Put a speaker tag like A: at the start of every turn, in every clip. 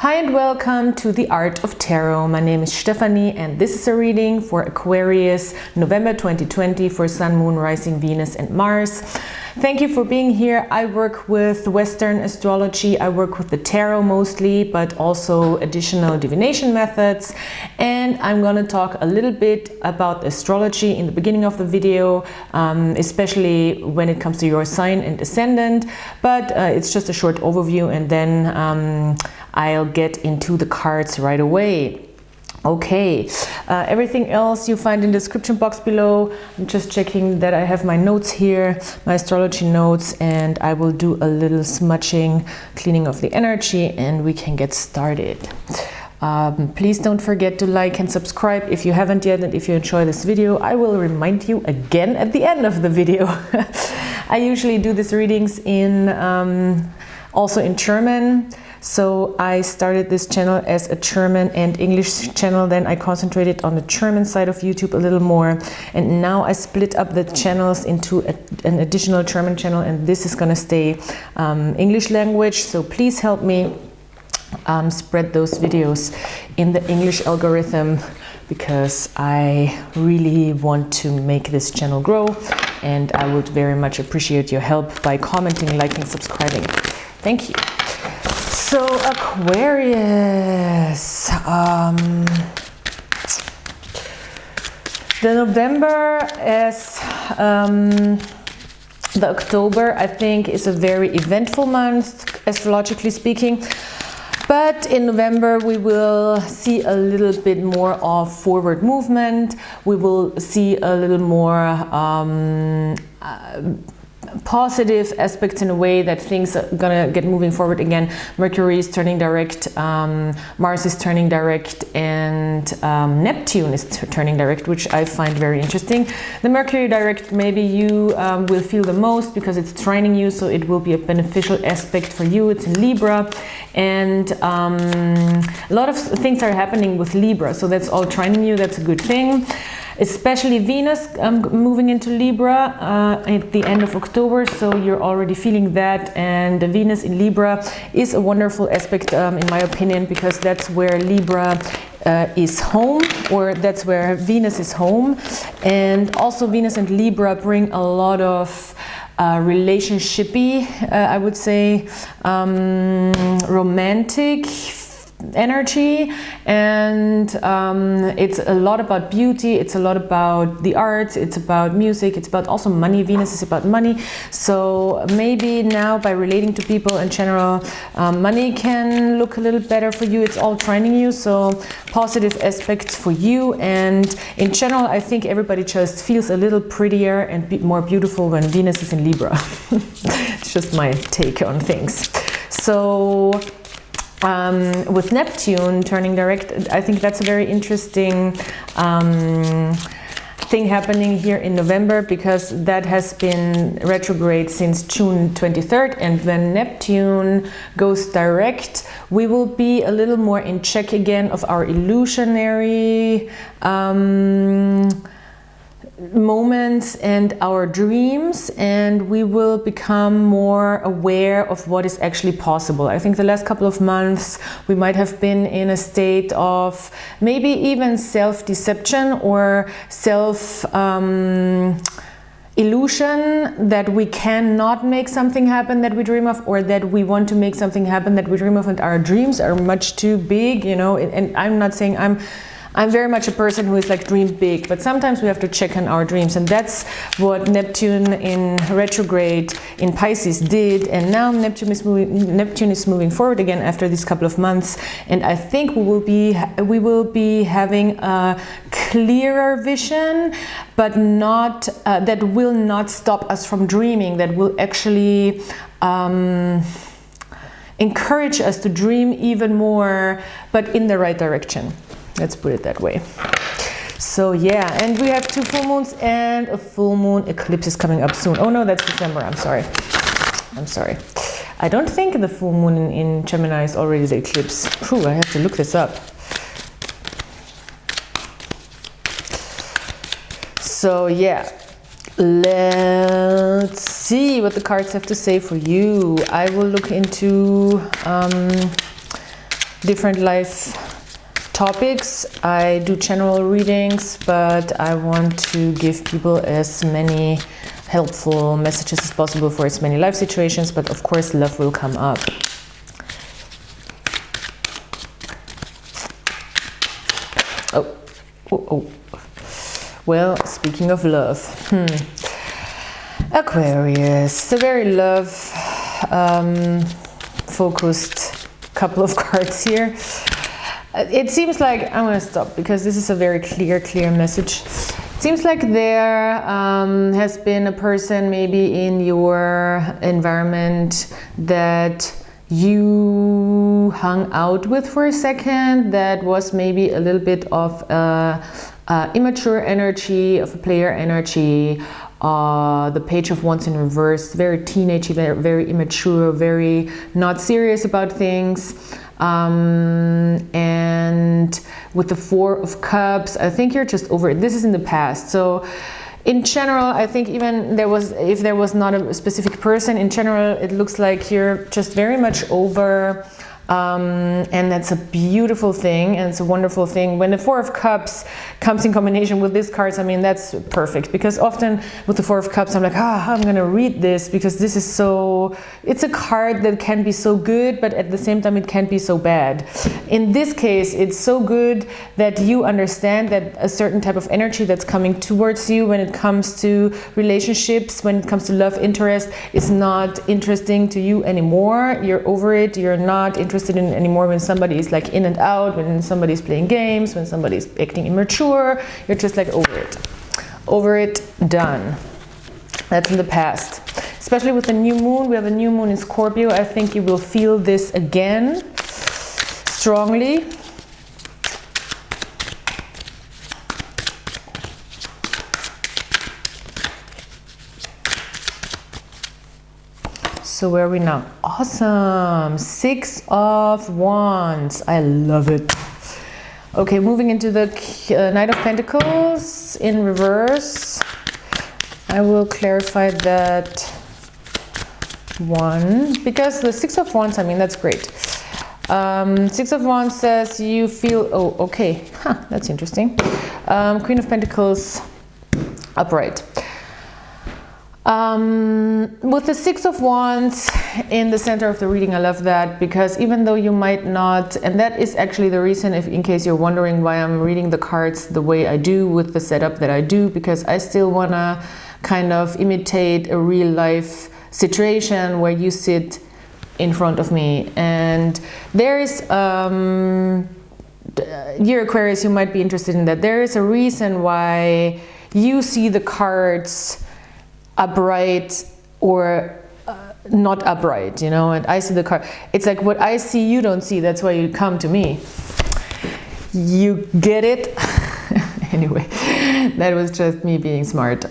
A: Hi and welcome to the Art of Tarot. My name is Stephanie and this is a reading for Aquarius, November 2020 for Sun, Moon, Rising, Venus and Mars. Thank you for being here. I work with Western astrology. I work with the tarot mostly, but also additional divination methods. And I'm going to talk a little bit about astrology in the beginning of the video, especially when it comes to your sign and ascendant. But it's just a short overview and then I'll get into the cards right away. Okay, everything else you find in the description box below. I'm just checking that I have my notes here, my astrology notes, and I will do a little smudging, cleaning of the energy, and we can get started. Please don't forget to like and subscribe if you haven't yet, and if you enjoy this video, I will remind you again at the end of the video. I usually do these readings in also in German. So I started this channel as a German and English channel, then I concentrated on the German side of YouTube a little more, and now I split up the channels into an additional German channel, and this is gonna stay English language. So please help me spread those videos in the English algorithm, because I really want to make this channel grow, and I would very much appreciate your help by commenting, liking, subscribing. Thank you. So Aquarius, the November as the October, I think, is a very eventful month, astrologically speaking. But in November we will see a little bit more of forward movement. We will see a little more positive aspects in a way that things are gonna get moving forward again. Mercury is turning direct, Mars is turning direct, and Neptune is turning direct, which I find very interesting. The Mercury direct, maybe you will feel the most because it's trining you, so it will be a beneficial aspect for you. It's in Libra, and a lot of things are happening with Libra, so that's all trining you. That's a good thing. Especially Venus moving into Libra at the end of October, so you're already feeling that. And the Venus in Libra is a wonderful aspect in my opinion, because that's where Libra is home, or that's where Venus is home. And also Venus and Libra bring a lot of relationshipy, I would say, romantic energy, and it's a lot about beauty, it's a lot about the arts, it's about music, it's about also money. Venus is about money, so maybe now by relating to people in general, money can look a little better for you. It's all trining you, so positive aspects for you. And in general, I think everybody just feels a little prettier and more beautiful when Venus is in Libra. It's just my take on things. So with Neptune turning direct, I think that's a very interesting thing happening here in November, because that has been retrograde since June 23rd, and when Neptune goes direct, we will be a little more in check again of our illusionary moments and our dreams, and we will become more aware of what is actually possible. I think the last couple of months we might have been in a state of maybe even self-deception or illusion that we cannot make something happen that we dream of, or that we want to make something happen that we dream of, and our dreams are much too big, you know. And I'm not saying I'm very much a person who is like dream big, but sometimes we have to check on our dreams, and that's what Neptune in retrograde in Pisces did. And now Neptune is moving forward again after these couple of months, and I think we will be having a clearer vision, but not that will not stop us from dreaming. That will actually encourage us to dream even more, but in the right direction. Let's put it that way. So yeah, and we have 2 full moons and a full moon eclipse is coming up soon. Oh no, that's December. I'm sorry. I don't think the full moon in Gemini is already the eclipse. Phew, I have to look this up. So yeah, let's see what the cards have to say for you. I will look into different life topics. I do general readings, but I want to give people as many helpful messages as possible for as many life situations, but of course love will come up. Oh. Well, speaking of love, Aquarius, a very love focused couple of cards here. It seems like, I'm going to stop because this is a very clear message. It seems like there has been a person maybe in your environment that you hung out with for a second that was maybe a little bit of immature energy, of a player energy. The Page of Wands in reverse, very teenagey, very immature, very not serious about things. And with the Four of Cups, I think you're just over it. This is in the past. So in general, I think even if there was not a specific person, in general, it looks like you're just very much over. And that's a beautiful thing, and it's a wonderful thing. When the Four of Cups comes in combination with these cards, I mean, that's perfect, because often with the Four of Cups, I'm like, I'm gonna read this because this is so, it's a card that can be so good, but at the same time, it can be so bad. In this case, it's so good that you understand that a certain type of energy that's coming towards you when it comes to relationships, when it comes to love interest, is not interesting to you anymore. You're over it, you're not interested in it anymore when somebody is like in and out, when somebody's playing games, when somebody's acting immature. You're just like over it, done. That's in the past. Especially with the new moon, we have a new moon in Scorpio. I think you will feel this again strongly. So where are we now? Awesome. Six of Wands. I love it. Okay, moving into the Knight of Pentacles in reverse. I will clarify that one, because the Six of Wands, I mean, that's great. Six of Wands says you feel, okay, that's interesting. Queen of Pentacles upright. With the Six of Wands in the center of the reading, I love that, because even though you might not, and that is actually the reason, if in case you're wondering why I'm reading the cards the way I do with the setup that I do, because I still want to kind of imitate a real life situation where you sit in front of me. And there is, dear Aquarius, you might be interested in that. There is a reason why you see the cards upright or not upright, you know, and I see the card. It's like what I see you don't see, that's why you come to me. You get it? Anyway, that was just me being smart.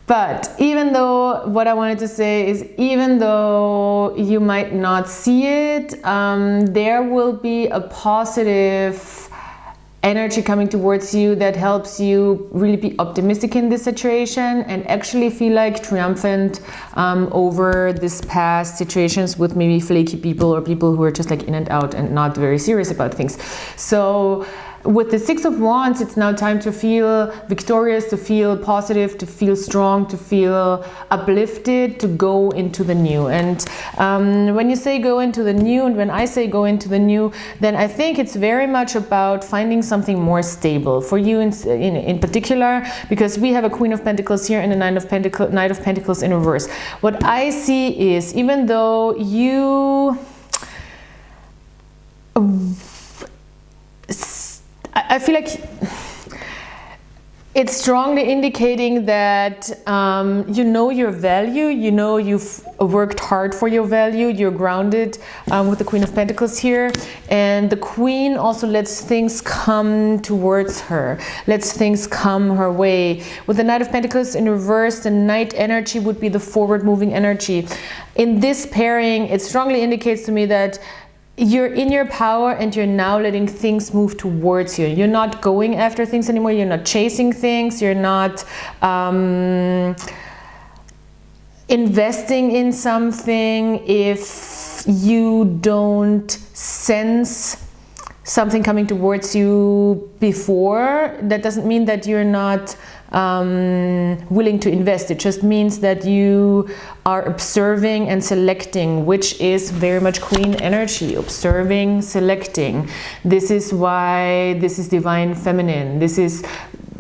A: But even though, what I wanted to say is, even though you might not see it, there will be a positive energy coming towards you that helps you really be optimistic in this situation and actually feel like triumphant over this past situations with maybe flaky people or people who are just like in and out and not very serious about things. So with the Six of Wands, it's now time to feel victorious, to feel positive, to feel strong, to feel uplifted, to go into the new. And when you say go into the new, and when I say go into the new, then I think it's very much about finding something more stable for you in particular, because we have a Queen of Pentacles here and a Knight of Pentacles in reverse. What I see is, even though you I feel like it's strongly indicating that you know your value, you know you've worked hard for your value, you're grounded with the Queen of Pentacles here, and the Queen also lets things come towards her, lets things come her way. With the Knight of Pentacles in reverse, the Knight energy would be the forward moving energy. In this pairing, it strongly indicates to me that you're in your power and you're now letting things move towards you. You're not going after things anymore. You're not chasing things. You're not investing in something if you don't sense something coming towards you before, that doesn't mean that you're not willing to invest. It just means that you are observing and selecting, which is very much queen energy. Observing, selecting. This is why this is divine feminine. This is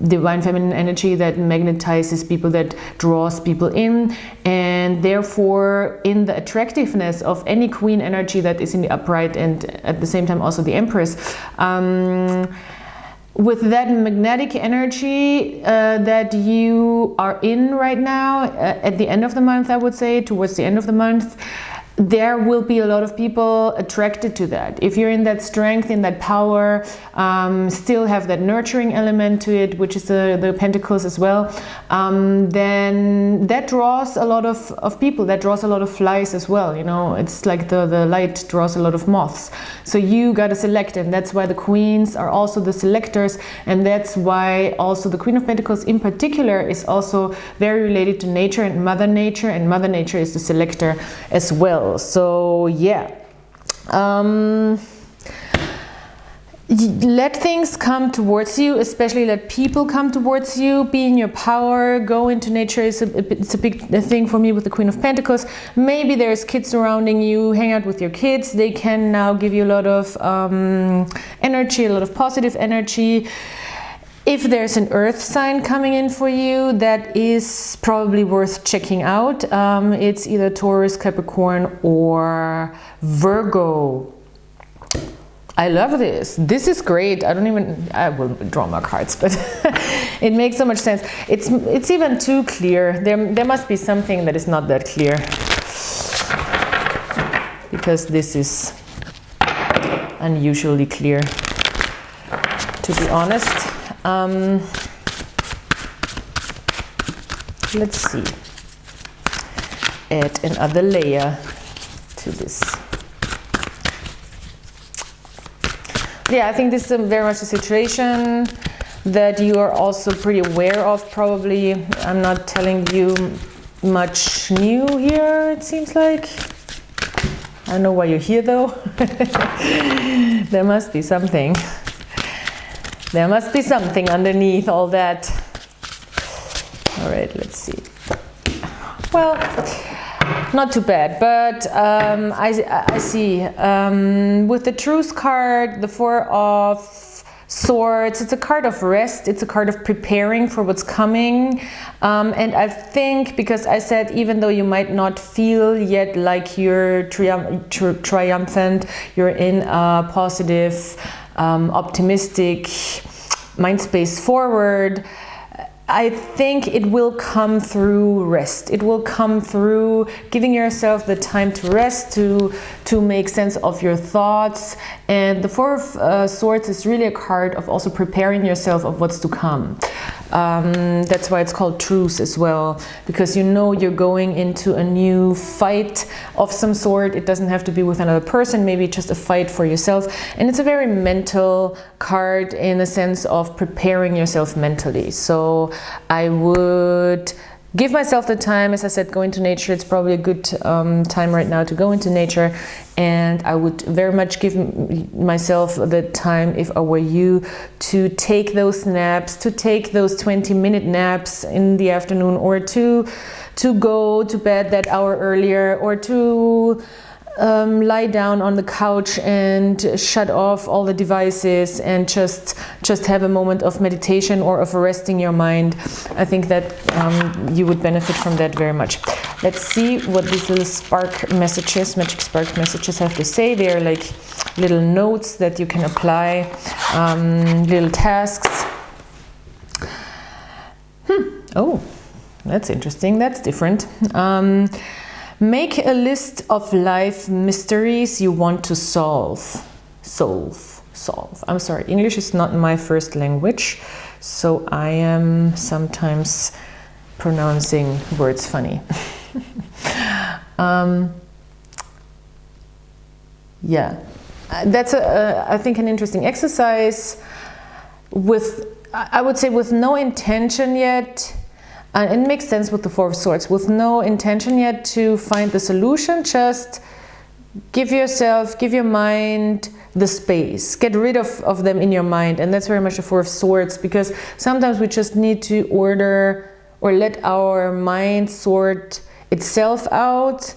A: divine feminine energy that magnetizes people, that draws people in, and therefore in the attractiveness of any queen energy that is in the upright, and at the same time also the empress, with that magnetic energy that you are in right now, at the end of the month, I would say, towards the end of the month, there will be a lot of people attracted to that. If you're in that strength, in that power, still have that nurturing element to it, which is the pentacles as well, then that draws a lot of people, that draws a lot of flies as well. You know, it's like the light draws a lot of moths. So you got to select, and that's why the queens are also the selectors, and that's why also the Queen of Pentacles in particular is also very related to nature and Mother Nature is the selector as well. So yeah, let things come towards you, especially let people come towards you. Be in your power, go into nature. It's a big thing for me with the Queen of Pentacles. Maybe there's kids surrounding you, hang out with your kids. They can now give you a lot of energy, a lot of positive energy. If there's an earth sign coming in for you, that is probably worth checking out. It's either Taurus, Capricorn, or Virgo. I love this. This is great. I will draw more cards, but it makes so much sense. It's even too clear. There must be something that is not that clear, because this is unusually clear, to be honest. Let's see, add another layer to this. Yeah, I think this is very much a situation that you are also pretty aware of, probably. I'm not telling you much new here, it seems like. I don't know why you're here though. There must be something. There must be something underneath all that. All right, let's see. Well, not too bad, but I see. With the Truth card, the Four of Swords, it's a card of rest. It's a card of preparing for what's coming. And I think, because I said, even though you might not feel yet like you're triumphant, you're in a positive, optimistic mind space forward, I think it will come through rest. It will come through giving yourself the time to rest, to make sense of your thoughts. And the Four of Swords is really a card of also preparing yourself of what's to come. That's why it's called truce as well, because you know you're going into a new fight of some sort. It doesn't have to be with another person, maybe just a fight for yourself. And it's a very mental card in the sense of preparing yourself mentally. So I would give myself the time, as I said, go into nature. It's probably a good time right now to go into nature, and I would very much give myself the time, if I were you, to take those naps, to take those 20-minute naps in the afternoon, or to go to bed that hour earlier, or to lie down on the couch and shut off all the devices and just have a moment of meditation or of resting your mind. I think that you would benefit from that very much. Let's see what these little spark messages, magic spark messages, have to say. They're like little notes that you can apply, little tasks. Oh, that's interesting. That's different. Make a list of life mysteries you want to solve. I'm sorry, English is not my first language, so I am sometimes pronouncing words funny. Yeah, that's I think an interesting exercise with, I would say, with no intention yet. And it makes sense with the Four of Swords, with no intention yet to find the solution, just give yourself, give your mind the space. Get rid of them in your mind. And that's very much the Four of Swords, because sometimes we just need to order or let our mind sort itself out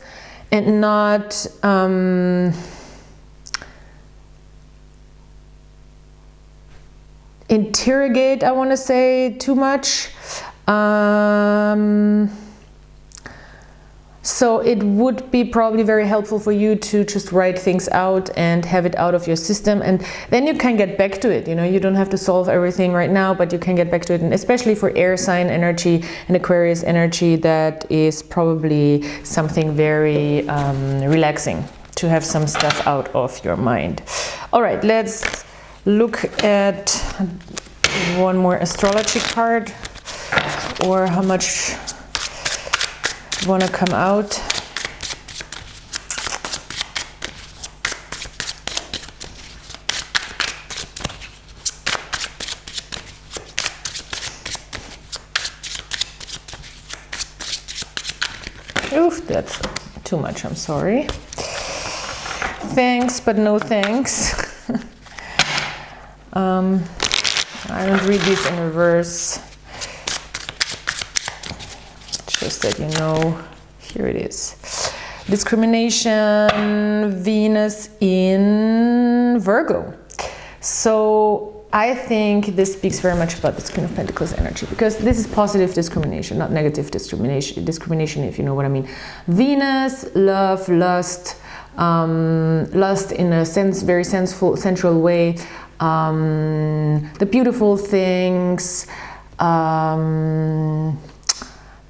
A: and not interrogate, I want to say, too much. So it would be probably very helpful for you to just write things out and have it out of your system, and then you can get back to it. You know, you don't have to solve everything right now, but you can get back to it. And especially for air sign energy and Aquarius energy, that is probably something very relaxing, to have some stuff out of your mind. All right, let's look at one more astrology card, or how much want to come out. Oof, that's too much, I'm sorry. Thanks, but no thanks. I don't read these in reverse. Just that you know, here it is. Discrimination, Venus in Virgo. So I think this speaks very much about this Queen of Pentacles energy, because this is positive discrimination, not negative discrimination, if you know what I mean. Venus, love, lust, lust in a very sensual way, the beautiful things,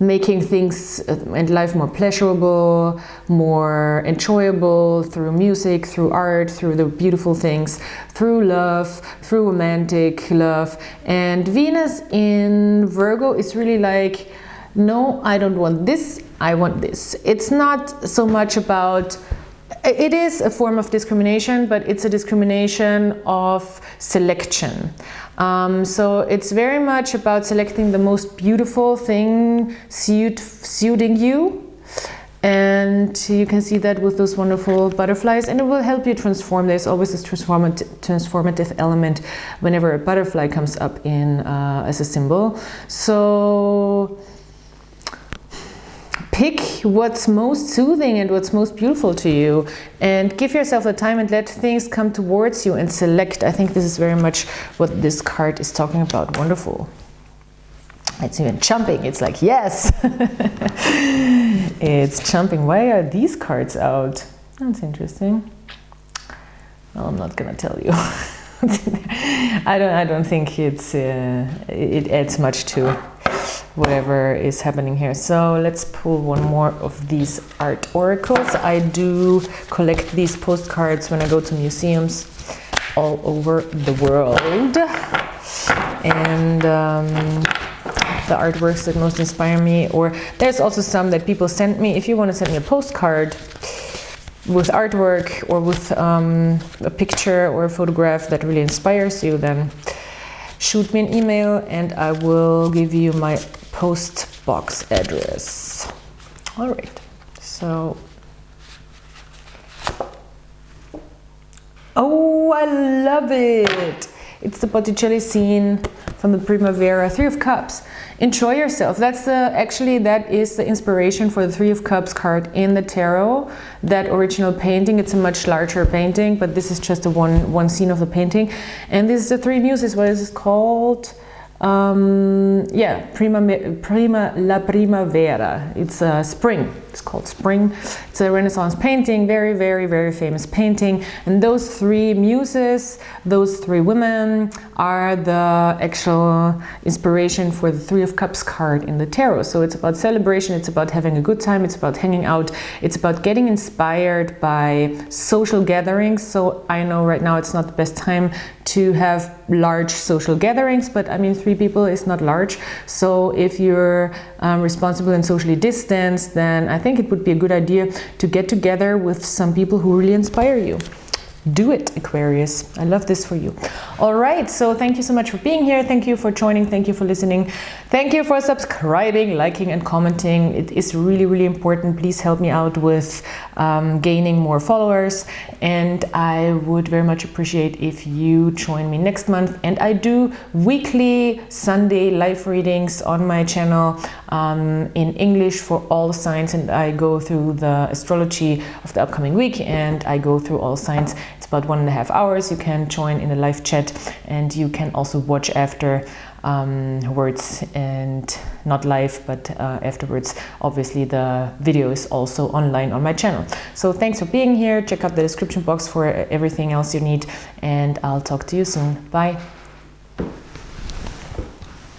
A: making things and life more pleasurable, more enjoyable through music, through art, through the beautiful things, through love, through romantic love. And Venus in Virgo is really like, no, I don't want this, I want this. It's not so much about, it is a form of discrimination, but it's a discrimination of selection. So it's very much about selecting the most beautiful thing suiting you. And you can see that with those wonderful butterflies, and it will help you transform. There's always this transformative element whenever a butterfly comes up in as a symbol. So pick what's most soothing and what's most beautiful to you, and give yourself the time and let things come towards you and select. I think this is very much what this card is talking about. Wonderful. It's even jumping. It's like, yes. It's jumping. Why are these cards out? That's interesting. Well, I'm not gonna tell you. I don't think it adds much to whatever is happening here. So let's pull one more of these art oracles. I do collect these postcards when I go to museums all over the world, and the artworks that most inspire me, or there's also some that people send me. If you want to send me a postcard with artwork, or with a picture or a photograph that really inspires you, then shoot me an email and I will give you my post box address. All right, so, oh, I love it. It's the Botticelli scene from the Primavera, Three of Cups. Enjoy yourself. That's actually that is the inspiration for the Three of Cups card in the tarot. That original painting, it's a much larger painting, but this is just a one scene of the painting. And this is the Three Muses. What is it called? Yeah, La Primavera. It's spring. It's called Spring. It's a Renaissance painting, very, very, very famous painting. And those three muses, those three women, are the actual inspiration for the Three of Cups card in the tarot. So it's about celebration, it's about having a good time, it's about hanging out, it's about getting inspired by social gatherings. So I know right now it's not the best time to have large social gatherings, but I mean, 3 people is not large. So if you're responsible and socially distanced, then I think it would be a good idea to get together with some people who really inspire you. Do it, Aquarius. I love this for you. All right, so thank you so much for being here. Thank you for joining. Thank you for listening. Thank you for subscribing, liking, and commenting. It is really, really important. Please help me out with gaining more followers. And I would very much appreciate if you join me next month. And I do weekly Sunday live readings on my channel in English for all signs. And I go through the astrology of the upcoming week, and I go through all signs. It's about 1.5 hours. You can join in a live chat, and you can also watch after words, and not live, but afterwards. Obviously the video is also online on my channel. So thanks for being here. Check out the description box for everything else you need, and I'll talk to you soon. Bye.